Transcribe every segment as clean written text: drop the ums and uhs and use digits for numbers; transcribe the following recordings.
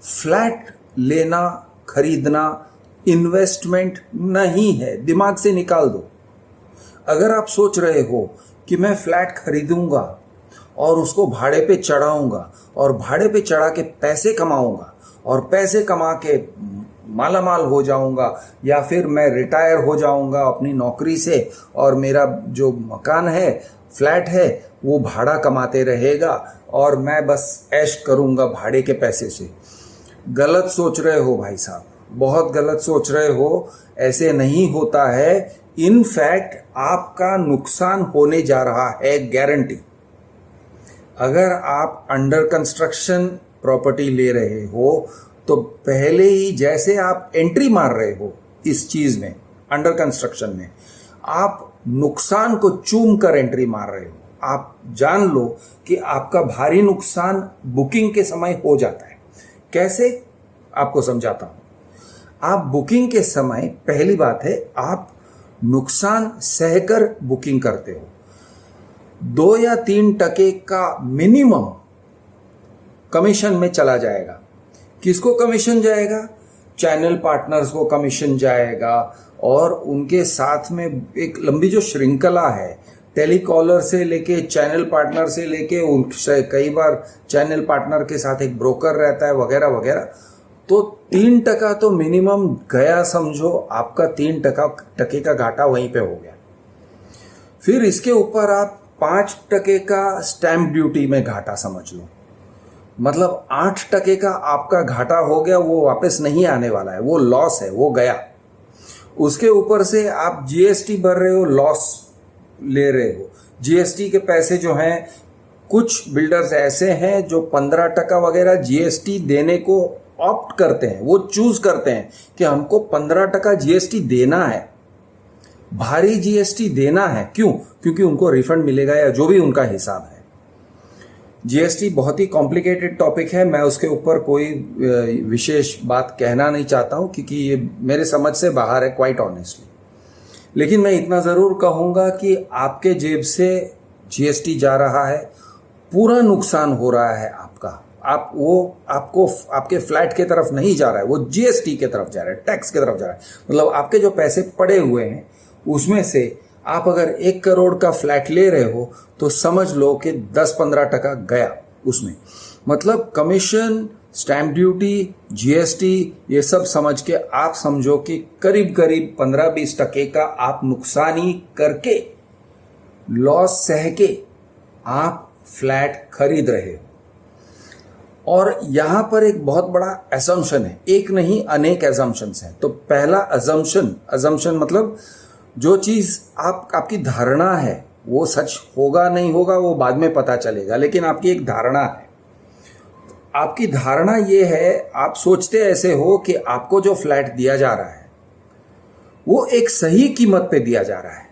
Flat लेना खरीदना investment नहीं है, दिमाग से निकाल दो। अगर आप सोच रहे हो कि मैं फ्लैट खरीदूंगा और उसको भाड़े पे चढ़ाऊंगा और भाड़े पे चढ़ा के पैसे कमाऊंगा और पैसे कमा के मालामाल हो जाऊंगा, या फिर मैं रिटायर हो जाऊंगा अपनी नौकरी से और मेरा जो मकान है, फ्लैट है, वो भाड़ा कमाते रहेगा और मैं बस ऐश करूंगा भाड़े के पैसे से, गलत सोच रहे हो भाई साहब, बहुत गलत सोच रहे हो। ऐसे नहीं होता है। इनफैक्ट आपका नुकसान होने जा रहा है, गारंटी। अगर आप अंडर कंस्ट्रक्शन प्रॉपर्टी ले रहे हो तो पहले ही जैसे आप एंट्री मार रहे हो इस चीज में, अंडर कंस्ट्रक्शन में, आप नुकसान को चूम कर एंट्री मार रहे हो। आप जान लो कि आपका भारी नुकसान बुकिंग के समय हो जाता है। कैसे, आपको समझाता हूं। आप बुकिंग के समय, पहली बात है, आप नुकसान सहकर बुकिंग करते हो। 2 या 3% का मिनिमम कमीशन में चला जाएगा। किसको कमीशन जाएगा? चैनल पार्टनर्स को कमीशन जाएगा, और उनके साथ में एक लंबी जो श्रृंखला है, टेलीकॉलर से लेके चैनल पार्टनर से लेके उनसे कई बार चैनल पार्टनर के साथ एक ब्रोकर रहता है वगैरह वगैरह। तो 3% तो मिनिमम गया, समझो आपका 3% का घाटा वहीं पे हो गया। फिर इसके ऊपर आप 5% का स्टैंप ड्यूटी में घाटा समझ लो, मतलब 8% का आपका घाटा हो गया, वो वापस नहीं आने वाला है, वो लॉस है, वो गया। उसके ऊपर से आप जीएसटी भर रहे हो, लॉस ले रहे हो। जीएसटी के पैसे जो हैं, कुछ बिल्डर्स ऐसे हैं जो 15% वगैरह जीएसटी देने को ऑप्ट करते हैं, वो चूज करते हैं कि हमको 15% जीएसटी देना है, भारी जीएसटी देना है। क्यों? क्योंकि उनको रिफंड मिलेगा या जो भी उनका हिसाब है। जीएसटी बहुत ही कॉम्प्लिकेटेड टॉपिक है, मैं उसके ऊपर कोई विशेष बात कहना नहीं चाहता हूं क्योंकि ये मेरे समझ से बाहर है, क्वाइट ऑनेस्टली। लेकिन मैं इतना जरूर कहूंगा कि आपके जेब से जीएसटी जा रहा है, पूरा नुकसान हो रहा है आपका। आपको आपके फ्लैट के तरफ नहीं जा रहा है, वो जीएसटी के तरफ जा रहा है, टैक्स के तरफ जा रहा है। मतलब आपके जो पैसे पड़े हुए हैं उसमें से आप अगर 1 करोड़ का फ्लैट ले रहे हो तो समझ लो कि 10-15% गया उसमें। मतलब कमीशन, स्टैंप ड्यूटी, जीएसटी, ये सब समझ के आप समझो कि करीब करीब 15-20% का आप नुकसानी करके, लॉस सह के आप फ्लैट खरीद रहे हो। और यहां पर एक बहुत बड़ा असम्पशन है, एक नहीं अनेक असम्पशंस हैं। तो पहला असम्पशन मतलब जो चीज आपकी धारणा है वो सच होगा नहीं होगा वो बाद में पता चलेगा, लेकिन आपकी एक धारणा है। आपकी धारणा ये है, आप सोचते ऐसे हो कि आपको जो फ्लैट दिया जा रहा है वो एक सही कीमत पे दिया जा रहा है।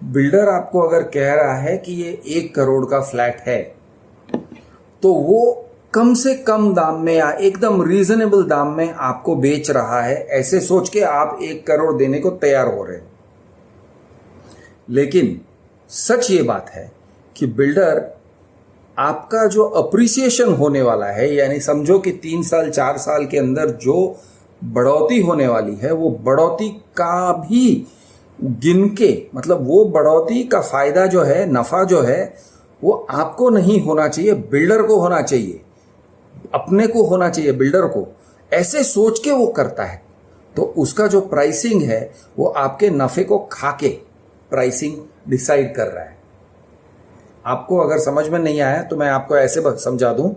बिल्डर आपको अगर कह रहा है कि ये 1 करोड़ का फ्लैट है तो वो कम से कम दाम में या एकदम रीजनेबल दाम में आपको बेच रहा है, ऐसे सोच के आप 1 करोड़ देने को तैयार हो रहे हो। लेकिन सच ये बात है कि बिल्डर आपका जो अप्रिसिएशन होने वाला है, यानी समझो कि 3 साल 4 साल के अंदर जो बढ़ोतरी होने वाली है, वो बढ़ोतरी का भी गिन के, मतलब वो बढ़ोतरी का फायदा जो है, नफा जो है, वो आपको नहीं होना चाहिए, बिल्डर को होना चाहिए, अपने को होना चाहिए, बिल्डर को। ऐसे सोच के वो करता है तो उसका जो प्राइसिंग है वो आपके नफे को खा के प्राइसिंग डिसाइड कर रहा है। आपको अगर समझ में नहीं आया तो मैं आपको ऐसे समझा दूं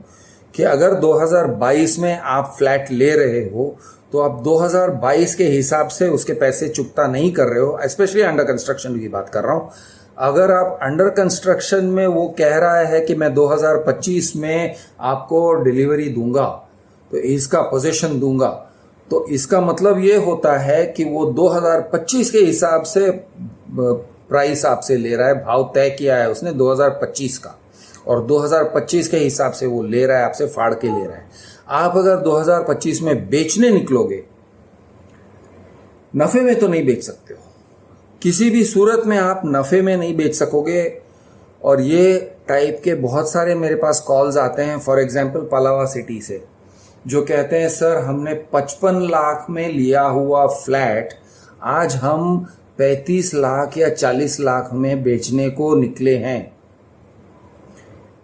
कि अगर 2022 में आप फ्लैट ले रहे हो तो आप 2022 के हिसाब से उसके पैसे चुकता नहीं कर रहे हो। स्पेशली अंडर कंस्ट्रक्शन की बात कर रहा हूं। अगर आप अंडर कंस्ट्रक्शन में वो कह रहा है कि मैं 2025 में आपको डिलीवरी दूंगा, तो इसका पोजीशन दूंगा, तो इसका मतलब ये होता है कि वो 2025 के हिसाब से प्राइस आपसे ले रहा है, भाव तय किया है उसने 2025 का, और 2025 के हिसाब से वो ले रहा है, आपसे फाड़ के ले रहा है। आप अगर 2025 में बेचने निकलोगे, नफे में तो नहीं बेच सकते हो, किसी भी सूरत में आप नफे में नहीं बेच सकोगे। और ये टाइप के बहुत सारे मेरे पास कॉल्स आते हैं, फॉर एग्जांपल पलावा सिटी से, जो कहते हैं सर हमने 55 लाख में लिया हुआ फ्लैट आज हम 35 लाख या 40 लाख में बेचने को निकले हैं।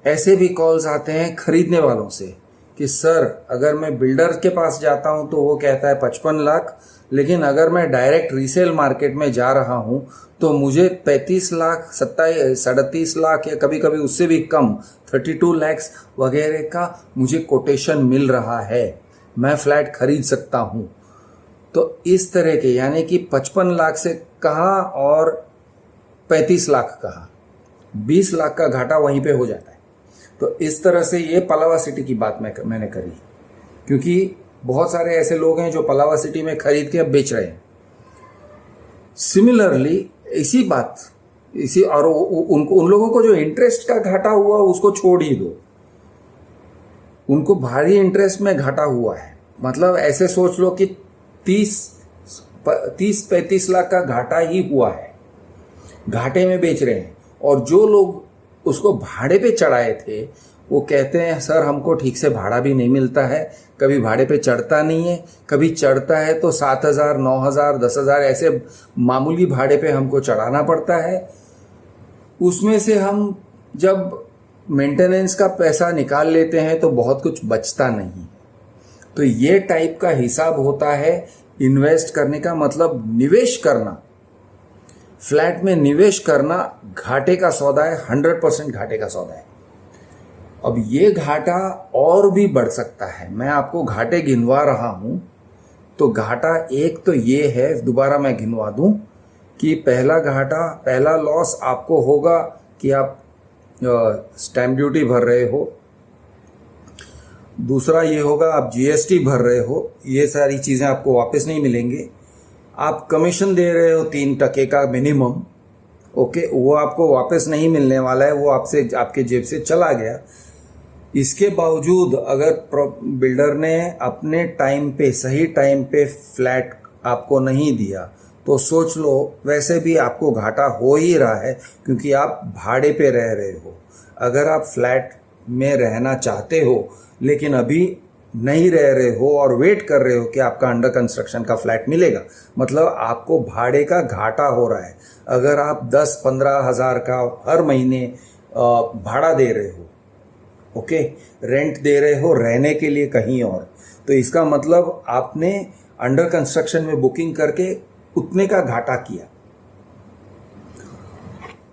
ऐसे भी कॉल्स आते हैं खरीदने वालों से कि सर अगर मैं बिल्डर के पास जाता हूं तो वो कहता है 55 लाख, लेकिन अगर मैं डायरेक्ट रीसेल मार्केट में जा रहा हूं तो मुझे 35 लाख 37 लाख या कभी कभी उससे भी कम 32 लैक्स वगैरह का मुझे कोटेशन मिल रहा है, मैं फ्लैट खरीद सकता हूं। तो इस तरह के यानी कि 55 लाख से कहा और 35 लाख कहा, 20 लाख का घाटा वहीं पे हो जाता है। तो इस तरह से ये पलावा सिटी की बात मैंने करी, क्योंकि बहुत सारे ऐसे लोग हैं जो पलावा सिटी में खरीद के अब बेच रहे हैं। सिमिलरली इसी बात और उन लोगों को जो इंटरेस्ट का घाटा हुआ उसको छोड़ ही दो, उनको भारी इंटरेस्ट में घाटा हुआ है। मतलब ऐसे सोच लो कि 30-35 लाख का घाटा ही हुआ है, घाटे में बेच रहे हैं। और जो लोग उसको भाड़े पे चढ़ाए थे वो कहते हैं सर हमको ठीक से भाड़ा भी नहीं मिलता है, कभी भाड़े पे चढ़ता नहीं है, कभी चढ़ता है तो 7,000, 9,000, 10,000 ऐसे मामूली भाड़े पे हमको चढ़ाना पड़ता है। उसमें से हम जब मेंटेनेंस का पैसा निकाल लेते हैं तो बहुत कुछ बचता नहीं। तो ये टाइप का हिसाब होता है इन्वेस्ट करने का, मतलब निवेश करना। फ्लैट में निवेश करना घाटे का सौदा है, 100% घाटे का सौदा है। अब ये घाटा और भी बढ़ सकता है। मैं आपको घाटे गिनवा रहा हूं तो घाटा एक तो ये है, दोबारा मैं गिनवा दूं कि पहला लॉस आपको होगा कि आप स्टैम्प ड्यूटी भर रहे हो, दूसरा ये होगा आप जीएसटी भर रहे हो, ये सारी चीजें आपको वापस नहीं मिलेंगे। आप कमीशन दे रहे हो 3% का मिनिमम, ओके, वो आपको वापस नहीं मिलने वाला है, वो आपके जेब से चला गया। इसके बावजूद अगर बिल्डर ने अपने टाइम पे सही टाइम पे फ्लैट आपको नहीं दिया तो सोच लो वैसे भी आपको घाटा हो ही रहा है, क्योंकि आप भाड़े पे रह रहे हो। अगर आप फ्लैट में रहना चाहते हो लेकिन अभी नहीं रह रहे हो और वेट कर रहे हो कि आपका अंडर कंस्ट्रक्शन का फ्लैट मिलेगा, मतलब आपको भाड़े का घाटा हो रहा है। अगर आप 10-15 हज़ार का हर महीने भाड़ा दे रहे हो, ओके, रेंट दे रहे हो रहने के लिए कहीं और, तो इसका मतलब आपने अंडर कंस्ट्रक्शन में बुकिंग करके उतने का घाटा किया।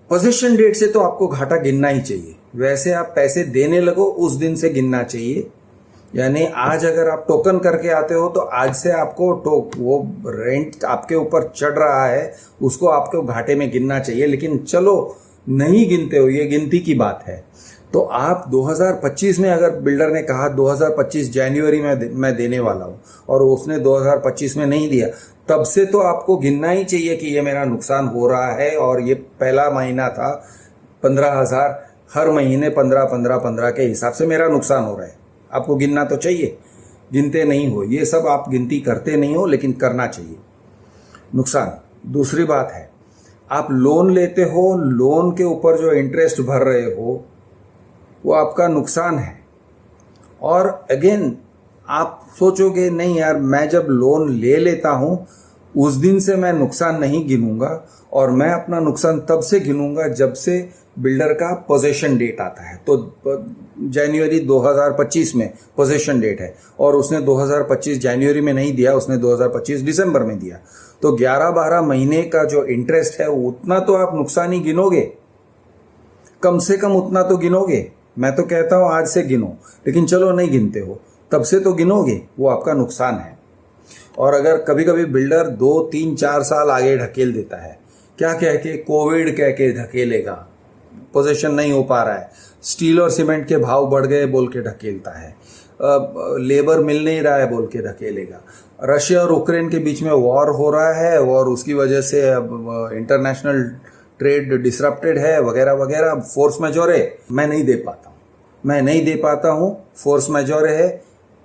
पोजीशन डेट से तो आपको घाटा गिनना ही चाहिए। वैसे आप पैसे देने लगो उस दिन से गिनना चाहिए, यानी आज अगर आप टोकन करके आते हो तो आज से आपको वो रेंट आपके ऊपर चढ़ रहा है उसको आपको घाटे में गिनना चाहिए। लेकिन चलो नहीं गिनते हो, ये गिनती की बात है। तो आप 2025 में अगर बिल्डर ने कहा 2025 जनवरी में मैं देने वाला हूं और उसने 2025 में नहीं दिया, तब से तो आपको गिनना ही चाहिए कि ये मेरा नुकसान हो रहा है और ये पहला महीना था 15,000, हर महीने 15 के हिसाब से मेरा नुकसान हो रहा है। आपको गिनना तो चाहिए, गिनते नहीं हो, ये सब आप गिनती करते नहीं हो, लेकिन करना चाहिए नुकसान। दूसरी बात है आप लोन लेते हो, लोन के ऊपर जो इंटरेस्ट भर रहे हो वो आपका नुकसान है। और अगेन आप सोचोगे नहीं यार, मैं जब लोन ले लेता हूं उस दिन से मैं नुकसान नहीं गिनूंगा, और मैं अपना नुकसान तब से गिनूंगा जब से बिल्डर का पोजीशन डेट आता है। तो जनवरी 2025 में पोजीशन डेट है और उसने 2025 जनवरी में नहीं दिया, उसने 2025 दिसंबर में दिया, तो 11-12 महीने का जो इंटरेस्ट है उतना तो आप नुकसान ही गिनोगे, कम से कम उतना तो गिनोगे। मैं तो कहता हूं आज से गिनो, लेकिन चलो नहीं गिनते हो तब से तो गिनोगे, वो आपका नुकसान है। और अगर कभी कभी बिल्डर 2-3-4 साल आगे ढकेल देता है, क्या कह के, कोविड कह के ढकेलेगा, पोजीशन नहीं हो पा रहा है, स्टील और सीमेंट के भाव बढ़ गए बोल के ढकेलता है, लेबर मिल नहीं रहा है बोल के ढकेलेगा, रशिया और यूक्रेन के बीच में वॉर हो रहा है और उसकी वजह से अब इंटरनेशनल ट्रेड डिसरप्टेड है वगैरह वगैरह, फोर्स मैजोर है, मैं नहीं दे पाता हूँ, फोर्स मैजोर है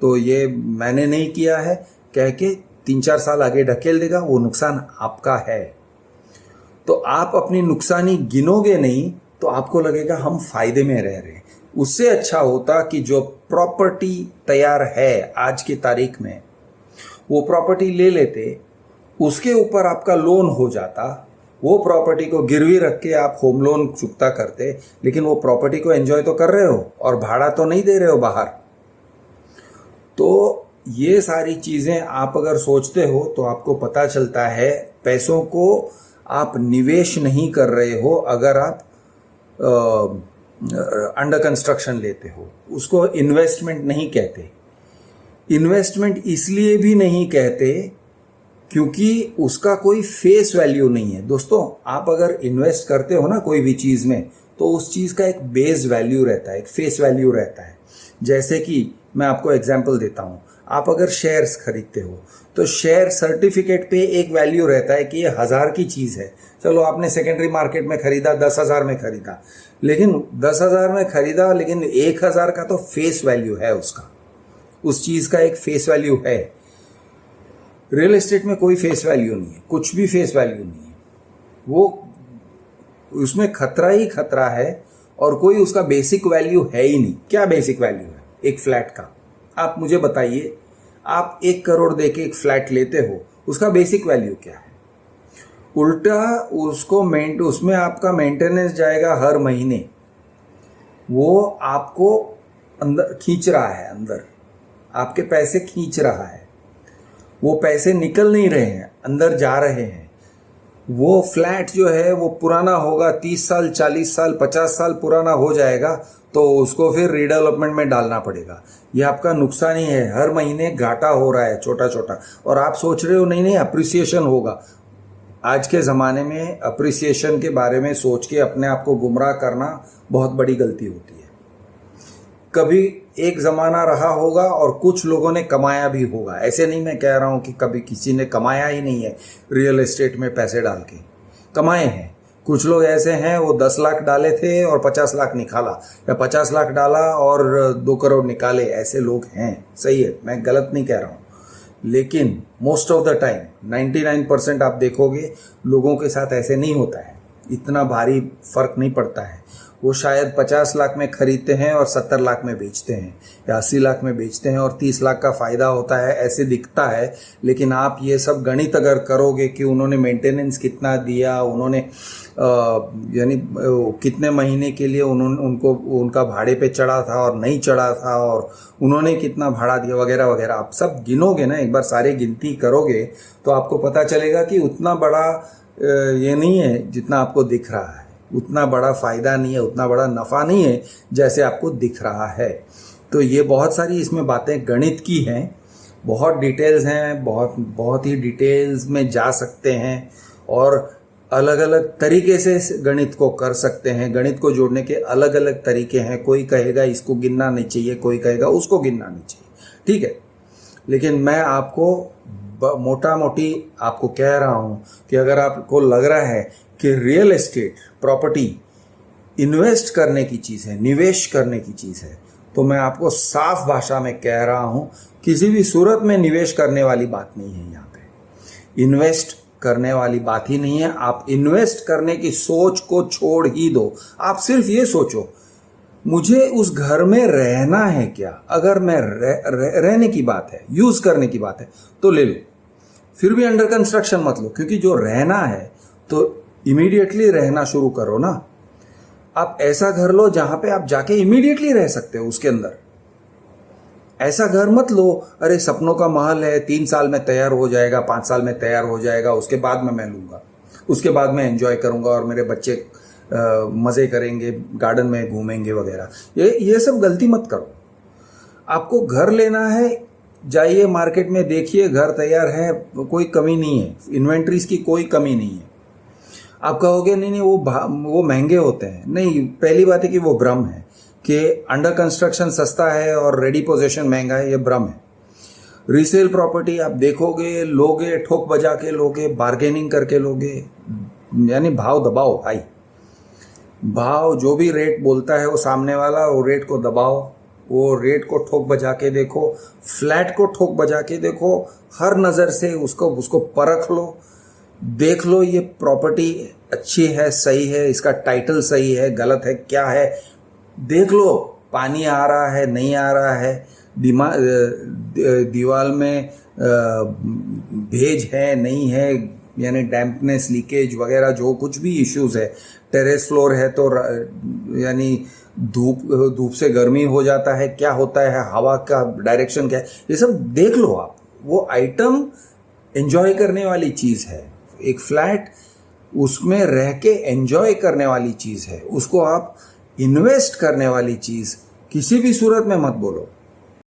तो ये मैंने नहीं किया है कह के 3-4 साल आगे ढकेल देगा, वो नुकसान आपका है। तो आप अपनी नुकसानी गिनोगे नहीं तो आपको लगेगा हम फायदे में रह रहे हैं। उससे अच्छा होता कि जो प्रॉपर्टी तैयार है आज की तारीख में, वो प्रॉपर्टी ले लेते, उसके ऊपर आपका लोन हो जाता, वो प्रॉपर्टी को गिरवी रख के आप होम लोन चुकता करते, लेकिन वो प्रॉपर्टी को एंजॉय तो कर रहे हो और भाड़ा तो नहीं दे रहे हो बाहर। तो ये सारी चीज़ें आप अगर सोचते हो तो आपको पता चलता है पैसों को आप निवेश नहीं कर रहे हो अगर आप अंडर कंस्ट्रक्शन लेते हो। उसको इन्वेस्टमेंट नहीं कहते। इन्वेस्टमेंट इसलिए भी नहीं कहते क्योंकि उसका कोई फेस वैल्यू नहीं है। दोस्तों, आप अगर इन्वेस्ट करते हो ना कोई भी चीज़ में, तो उस चीज़ का एक बेस वैल्यू रहता है, एक फेस वैल्यू रहता है। जैसे कि मैं आपको एग्जांपल देता हूँ, आप अगर शेयर्स खरीदते हो तो शेयर सर्टिफिकेट पे एक वैल्यू रहता है कि ये 1000 की चीज़ है। चलो आपने सेकेंडरी मार्केट में खरीदा, 10,000 में खरीदा, लेकिन 10,000 में खरीदा, लेकिन 1000 का तो फेस वैल्यू है उसका, उस चीज़ का एक फेस वैल्यू है। रियल एस्टेट में कोई फेस वैल्यू नहीं है, कुछ भी फेस वैल्यू नहीं है। वो उसमें खतरा ही खतरा है और कोई उसका बेसिक वैल्यू है ही नहीं। क्या बेसिक वैल्यू है एक फ्लैट का? आप मुझे बताइए, आप 1 करोड़ दे के एक फ्लैट लेते हो, उसका बेसिक वैल्यू क्या है? उल्टा उसमें आपका मेंटेनेंस जाएगा हर महीने, वो आपको अंदर खींच रहा है, अंदर आपके पैसे खींच रहा है, वो पैसे निकल नहीं रहे हैं, अंदर जा रहे हैं। वो फ्लैट जो है वो पुराना होगा, 30 साल 40 साल 50 साल पुराना हो जाएगा, तो उसको फिर रीडेवलपमेंट में डालना पड़ेगा। ये आपका नुकसान ही है, हर महीने घाटा हो रहा है छोटा छोटा। और आप सोच रहे हो नहीं अप्रिसिएशन होगा। आज के ज़माने में अप्रिसिएशन के बारे में सोच के अपने आप को गुमराह करना बहुत बड़ी गलती होती है। कभी एक ज़माना रहा होगा और कुछ लोगों ने कमाया भी होगा। ऐसे नहीं मैं कह रहा हूँ कि कभी किसी ने कमाया ही नहीं है, रियल एस्टेट में पैसे डाल के कमाए हैं। कुछ लोग ऐसे हैं वो 10 लाख डाले थे और 50 लाख निकाला, या 50 लाख डाला और 2 करोड़ निकाले, ऐसे लोग हैं। सही है, मैं गलत नहीं कह रहा हूँ, लेकिन मोस्ट ऑफ द टाइम 99% आप देखोगे लोगों के साथ ऐसे नहीं होता है। इतना भारी फर्क नहीं पड़ता है। वो शायद 50 लाख में खरीदते हैं और 70 लाख में बेचते हैं, या 80 लाख में बेचते हैं और 30 लाख का फ़ायदा होता है, ऐसे दिखता है। लेकिन आप ये सब गणित अगर करोगे कि उन्होंने मेंटेनेंस कितना दिया, उन्होंने यानी कितने महीने के लिए उनको उनका भाड़े पे चढ़ा था और नहीं चढ़ा था, और उन्होंने कितना भाड़ा दिया वगैरह वगैरह, आप सब गिनोगे ना, एक बार सारे गिनती करोगे तो आपको पता चलेगा कि उतना बड़ा ये नहीं है जितना आपको दिख रहा है। उतना बड़ा फ़ायदा नहीं है, उतना बड़ा नफ़ा नहीं है जैसे आपको दिख रहा है। तो ये बहुत सारी इसमें बातें गणित की हैं, बहुत डिटेल्स हैं, बहुत ही डिटेल्स में जा सकते हैं और अलग अलग तरीके से गणित को कर सकते हैं। गणित को जोड़ने के अलग अलग तरीके हैं। कोई कहेगा इसको गिनना नहीं चाहिए, कोई कहेगा उसको गिनना नहीं चाहिए, ठीक है। लेकिन मैं आपको मोटा मोटी आपको कह रहा हूँ कि अगर आपको लग रहा है कि रियल एस्टेट प्रॉपर्टी इन्वेस्ट करने की चीज़ है, निवेश करने की चीज़ है, तो मैं आपको साफ भाषा में कह रहा हूँ, किसी भी सूरत में निवेश करने वाली बात नहीं है। यहाँ पे इन्वेस्ट करने वाली बात ही नहीं है। आप इन्वेस्ट करने की सोच को छोड़ ही दो। आप सिर्फ ये सोचो, मुझे उस घर में रहना है क्या? अगर मैं रहने की बात है, यूज करने की बात है, तो ले लो। फिर भी अंडर कंस्ट्रक्शन मत लो, क्योंकि जो रहना है तो इमीडिएटली रहना शुरू करो ना। आप ऐसा घर लो जहां पे आप जाके इमीडिएटली रह सकते हो उसके अंदर। ऐसा घर मत लो, अरे सपनों का महल है, 3 साल में तैयार हो जाएगा, 5 साल में तैयार हो जाएगा, उसके बाद में मैं लूंगा, उसके बाद मैं एंजॉय करूंगा और मेरे बच्चे मज़े करेंगे, गार्डन में घूमेंगे वगैरह। ये सब गलती मत करो। आपको घर लेना है, जाइए मार्केट में देखिए, घर तैयार है, कोई कमी नहीं है, इन्वेंट्रीज की कोई कमी नहीं है। आप कहोगे नहीं वो महंगे होते हैं। नहीं, पहली बात है कि वो भ्रम है कि अंडर कंस्ट्रक्शन सस्ता है और रेडी पोजीशन महंगा है, ये भ्रम है। रीसेल प्रॉपर्टी आप देखोगे, लोगे, ठोक बजा के लोगे, बार्गेनिंग करके लोगे, यानी भाव दबाओ भाई। भाव जो भी रेट बोलता है वो सामने वाला, वो रेट को दबाओ, वो रेट को ठोक बजा के देखो, फ्लैट को ठोक बजा के देखो, हर नज़र से उसको परख लो, देख लो ये प्रॉपर्टी अच्छी है, सही है, इसका टाइटल सही है, गलत है, क्या है, देख लो। पानी आ रहा है नहीं आ रहा है, दीवार में भेज है नहीं है, यानी डैम्पनेस, लीकेज वगैरह जो कुछ भी इश्यूज है, टेरेस फ्लोर है तो यानी धूप से गर्मी हो जाता है, क्या होता है, हवा का डायरेक्शन क्या है, ये सब देख लो आप। वो आइटम एंजॉय करने वाली चीज है, एक फ्लैट उसमें रह के एंजॉय करने वाली चीज है, उसको आप इन्वेस्ट करने वाली चीज किसी भी सूरत में मत बोलो।